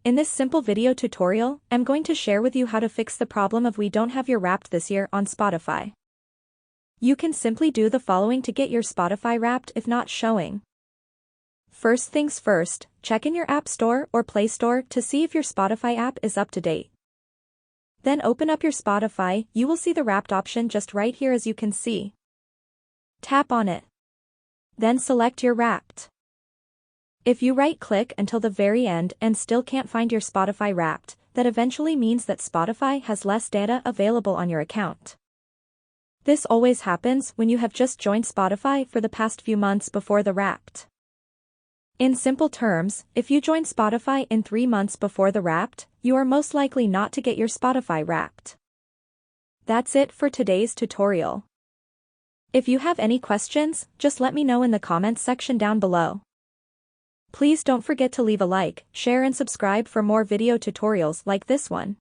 In this simple video tutorial, I'm going to share with you how to fix the problem of we don't have your Wrapped this year on Spotify. You can simply do the following to get your Spotify Wrapped if not showing. First things first, check in your App Store or Play Store to see if your Spotify app is up to date. Then open up your Spotify, you will see the Wrapped option just right here as you can see. Tap on it. Then select your Wrapped. If you right-click until the very end and still can't find your Spotify Wrapped, that eventually means that Spotify has less data available on your account. This always happens when you have just joined Spotify for the past few months before the Wrapped. In simple terms, if you join Spotify in 3 months before the Wrapped, you are most likely not to get your Spotify Wrapped. That's it for today's tutorial. If you have any questions, just let me know in the comments section down below. Please don't forget to leave a like, share and subscribe for more video tutorials like this one.